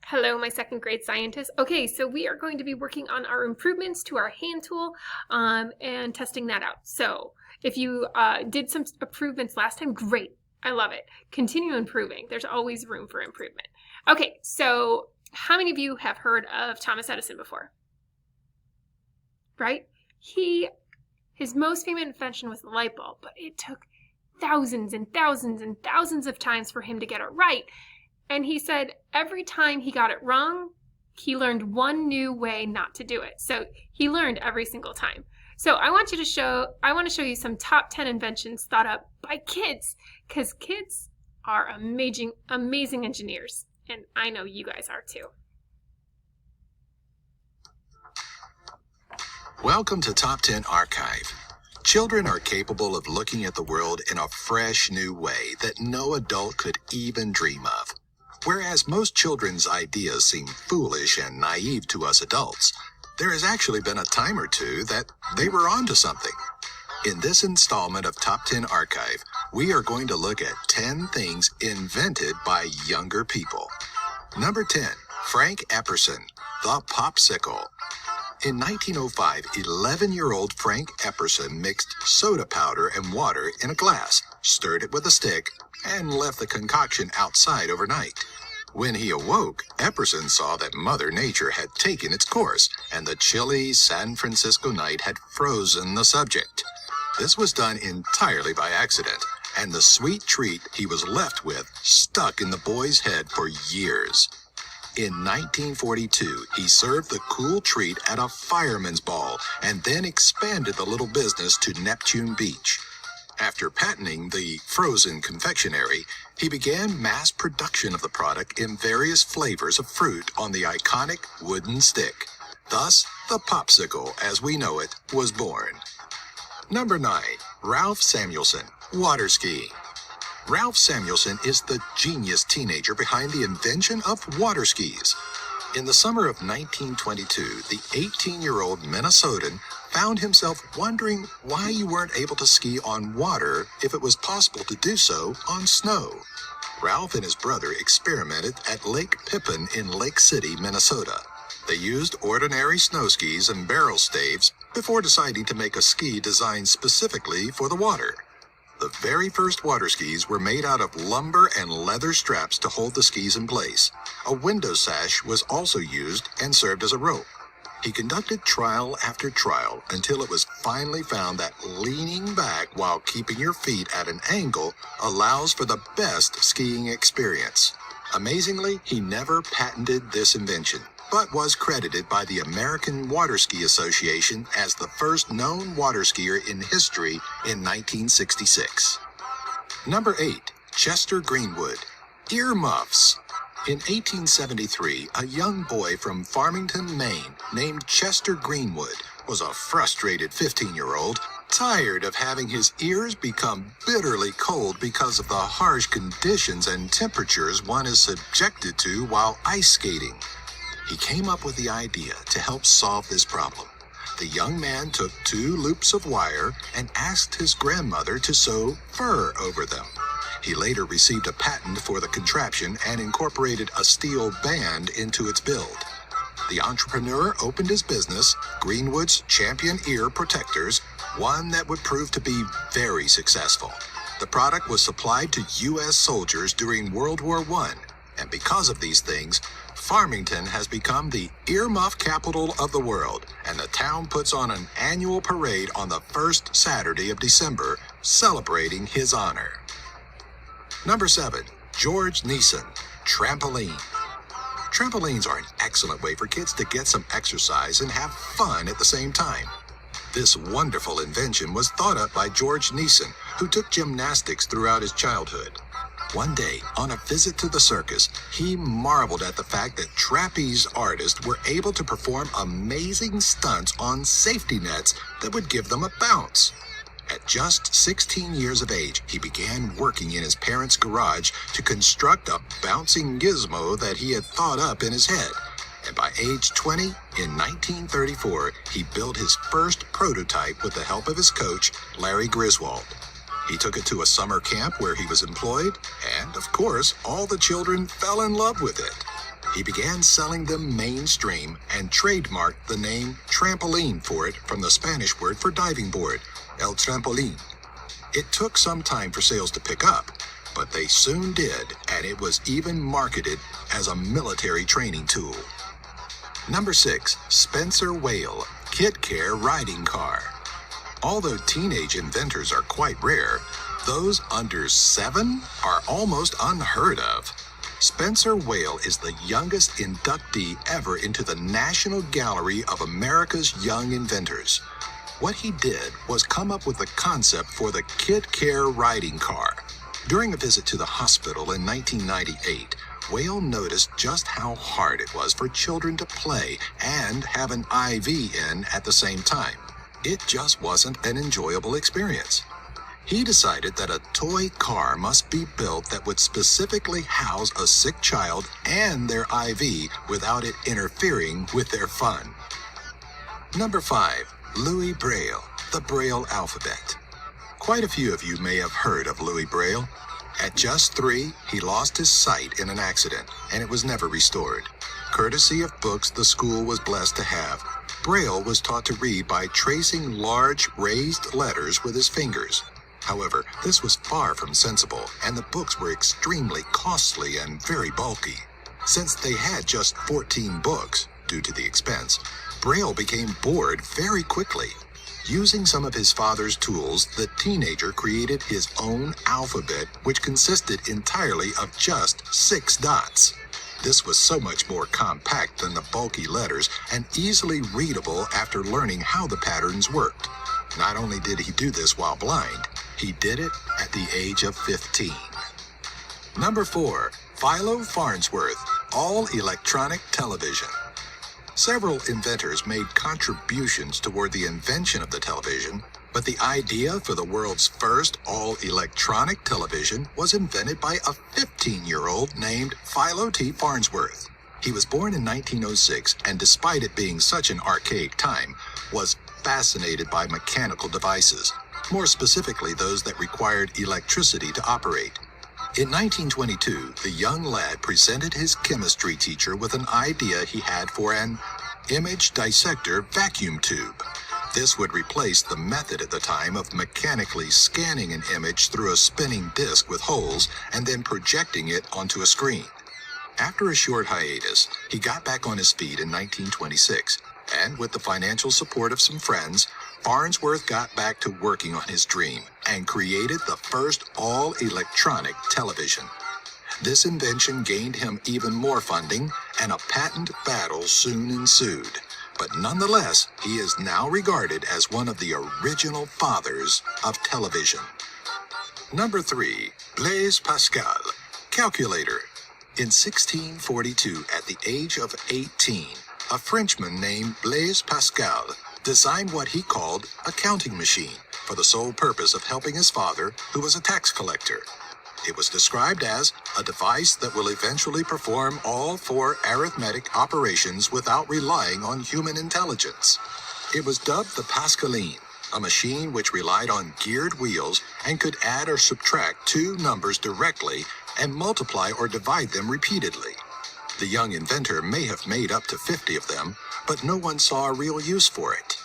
Hello, my second grade scientists. Okay, so we are going to be working on our improvements to our hand tool and testing that out. So if you did some improvements last time, great. I love it. Continue improving. There's always room for improvement. Okay, so how many of you have heard of Thomas Edison before? Right? His most famous invention was the light bulb, but it took thousands and thousands and thousands of times for him to get it right. And he said every time he got it wrong, he learned one new way not to do it. So he learned every single time. So I want to show you some top 10 inventions thought up by kids, because kids are amazing engineers. And I know you guys are too. Welcome to Top 10 Archive. Children are capable of looking at the world in a fresh new way that no adult could even dream of. Whereas most children's ideas seem foolish and naive to us adults, there has actually been a time or two that they were onto something. In this installment of Top 10 Archive, we are going to look at 10 things invented by younger people. Number 10, Frank Epperson, the Popsicle. In 1905, 11-year-old Frank Epperson mixed soda powder and water in a glass, stirred it with a stick, and left the concoction outside overnight. When he awoke, Epperson saw that Mother Nature had taken its course, and the chilly San Francisco night had frozen the subject. This was done entirely by accident, and the sweet treat he was left with stuck in the boy's head for years. In 1942, he served the cool treat at a fireman's ball and then expanded the little business to Neptune Beach. After patenting the frozen confectionery, he began mass production of the product in various flavors of fruit on the iconic wooden stick. Thus, the Popsicle, as we know it, was born. Number 9, Ralph Samuelson, Waterskiing. Ralph Samuelson is the genius teenager behind the invention of water skis. In the summer of 1922, the 18-year-old Minnesotan found himself wondering why you weren't able to ski on water if it was possible to do so on snow. Ralph and his brother experimented at Lake Pippin in Lake City, Minnesota. They used ordinary snow skis and barrel staves before deciding to make a ski designed specifically for the water. The very first water skis were made out of lumber and leather straps to hold the skis in place. A window sash was also used and served as a rope. He conducted trial after trial until it was finally found that leaning back while keeping your feet at an angle allows for the best skiing experience. Amazingly, he never patented this invention, but was credited by the American Waterski Association as the first known water skier in history in 1966. Number 8, Chester Greenwood, earmuffs. In 1873, a young boy from Farmington, Maine, named Chester Greenwood, was a frustrated 15-year-old, tired of having his ears become bitterly cold because of the harsh conditions and temperatures one is subjected to while ice skating. He came up with the idea to help solve this problem. The young man took 2 loops of wire and asked his grandmother to sew fur over them. He later received a patent for the contraption and incorporated a steel band into its build. The entrepreneur opened his business, Greenwood's Champion Ear Protectors, one that would prove to be very successful. The product was supplied to U.S. soldiers during World War I, and because of these things, Farmington has become the earmuff capital of the world, and the town puts on an annual parade on the first Saturday of December, celebrating his honor. Number 7, George Neeson, Trampoline. Trampolines are an excellent way for kids to get some exercise and have fun at the same time. This wonderful invention was thought up by George Neeson, who took gymnastics throughout his childhood. One day, on a visit to the circus, he marveled at the fact that trapeze artists were able to perform amazing stunts on safety nets that would give them a bounce. At just 16 years of age, he began working in his parents' garage to construct a bouncing gizmo that he had thought up in his head. And by age 20, in 1934, he built his first prototype with the help of his coach, Larry Griswold. He took it to a summer camp where he was employed, and, of course, all the children fell in love with it. He began selling them mainstream and trademarked the name Trampoline for it from the Spanish word for diving board, el trampoline. It took some time for sales to pick up, but they soon did, and it was even marketed as a military training tool. Number 6, Spencer Whale, Kid Care Riding Car. Although teenage inventors are quite rare, those under 7 are almost unheard of. Spencer Whale is the youngest inductee ever into the National Gallery of America's Young Inventors. What he did was come up with the concept for the Kid Care Riding Car. During a visit to the hospital in 1998, Whale noticed just how hard it was for children to play and have an IV in at the same time. It just wasn't an enjoyable experience. He decided that a toy car must be built that would specifically house a sick child and their IV without it interfering with their fun. Number 5, Louis Braille, the Braille alphabet. Quite a few of you may have heard of Louis Braille. At just 3, he lost his sight in an accident, and it was never restored. Courtesy of books the school was blessed to have, Braille was taught to read by tracing large raised letters with his fingers. However, this was far from sensible, and the books were extremely costly and very bulky. Since they had just 14 books, due to the expense, Braille became bored very quickly. Using some of his father's tools, the teenager created his own alphabet, which consisted entirely of just 6 dots. This was so much more compact than the bulky letters and easily readable after learning how the patterns worked. Not only did he do this while blind, he did it at the age of 15. Number 4, Philo Farnsworth, all-electronic television. Several inventors made contributions toward the invention of the television, but the idea for the world's first all-electronic television was invented by a 15-year-old named Philo T. Farnsworth. He was born in 1906, and despite it being such an archaic time, was fascinated by mechanical devices, more specifically those that required electricity to operate. In 1922, the young lad presented his chemistry teacher with an idea he had for an image dissector vacuum tube. This would replace the method at the time of mechanically scanning an image through a spinning disc with holes and then projecting it onto a screen. After a short hiatus, he got back on his feet in 1926, and with the financial support of some friends, Farnsworth got back to working on his dream and created the first all-electronic television. This invention gained him even more funding, and a patent battle soon ensued. But nonetheless, he is now regarded as one of the original fathers of television. Number 3, Blaise Pascal, calculator. In 1642, at the age of 18, a Frenchman named Blaise Pascal designed what he called a counting machine for the sole purpose of helping his father, who was a tax collector. It was described as a device that will eventually perform all 4 arithmetic operations without relying on human intelligence. It was dubbed the Pascaline, a machine which relied on geared wheels and could add or subtract 2 numbers directly and multiply or divide them repeatedly. The young inventor may have made up to 50 of them, but no one saw a real use for it.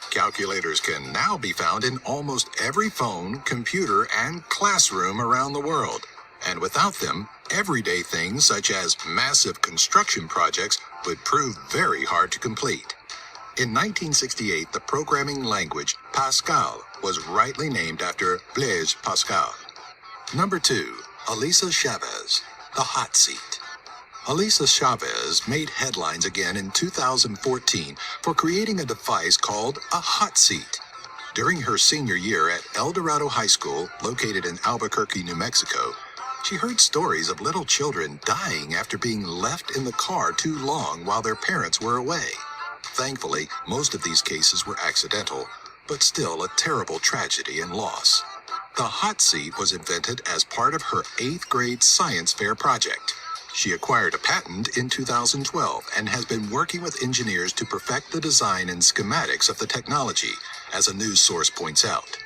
Calculators can now be found in almost every phone, computer, and classroom around the world. And without them, everyday things such as massive construction projects would prove very hard to complete. In 1968, the programming language Pascal was rightly named after Blaise Pascal. Number 2, Elisa Chavez, the hot seat. Elisa Chavez made headlines again in 2014 for creating a device called a hot seat. During her senior year at El Dorado High School, located in Albuquerque, New Mexico, she heard stories of little children dying after being left in the car too long while their parents were away. Thankfully, most of these cases were accidental, but still a terrible tragedy and loss. The hot seat was invented as part of her 8th grade science fair project. She acquired a patent in 2012 and has been working with engineers to perfect the design and schematics of the technology, as a news source points out.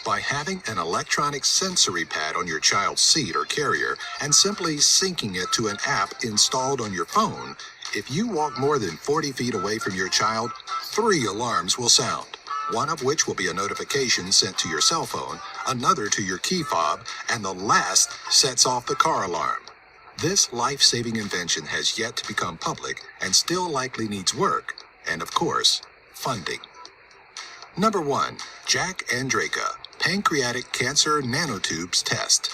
By having an electronic sensory pad on your child's seat or carrier and simply syncing it to an app installed on your phone, if you walk more than 40 feet away from your child, 3 alarms will sound, one of which will be a notification sent to your cell phone, another to your key fob, and the last sets off the car alarm. This life-saving invention has yet to become public and still likely needs work, and of course, funding. Number 1. Jack Andraka, Pancreatic Cancer Nanotubes Test.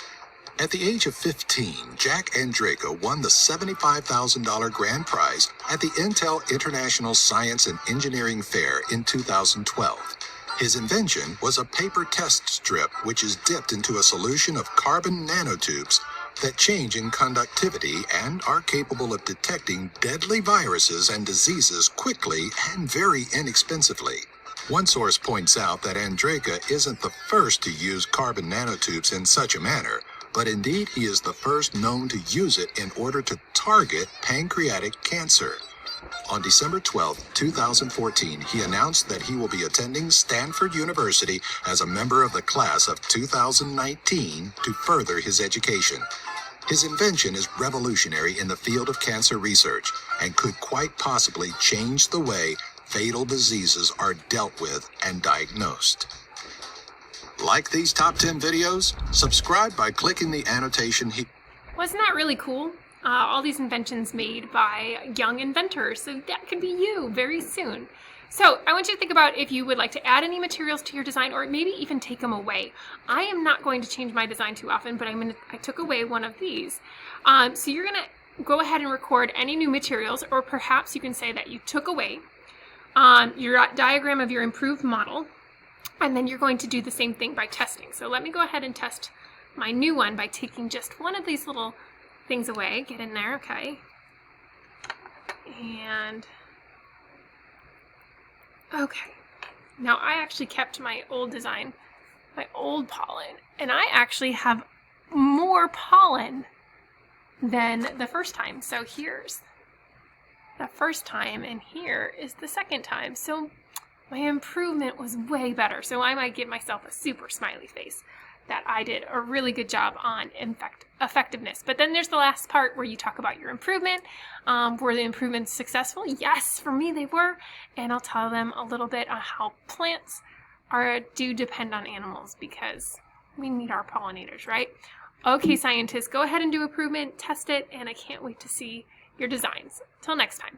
At the age of 15, Jack Andraka won the $75,000 grand prize at the Intel International Science and Engineering Fair in 2012. His invention was a paper test strip which is dipped into a solution of carbon nanotubes that change in conductivity and are capable of detecting deadly viruses and diseases quickly and very inexpensively. One source points out that Andraka isn't the first to use carbon nanotubes in such a manner, but indeed he is the first known to use it in order to target pancreatic cancer. On December 12, 2014, he announced that he will be attending Stanford University as a member of the class of 2019 to further his education. His invention is revolutionary in the field of cancer research and could quite possibly change the way fatal diseases are dealt with and diagnosed. Like these top 10 videos? Subscribe by clicking the annotation here. Wasn't that really cool? All these inventions made by young inventors, so that could be you very soon. So I want you to think about if you would like to add any materials to your design or maybe even take them away. I am not going to change my design too often, but I took away one of these. So you're going to go ahead and record any new materials, or perhaps you can say that you took away your diagram of your improved model, and then you're going to do the same thing by testing. So let me go ahead and test my new one by taking just one of these little things away. Get in there, okay. And, okay. Now I actually kept my old design, my old pollen, and I actually have more pollen than the first time. So here's the first time, and here is the second time. So my improvement was way better. So I might give myself a super smiley face that I did a really good job on effectiveness. But then there's the last part where you talk about your improvement. Were the improvements successful? Yes, for me they were. And I'll tell them a little bit on how plants do depend on animals because we need our pollinators, right? Okay, scientists, go ahead and do improvement, test it, and I can't wait to see your designs. Till next time.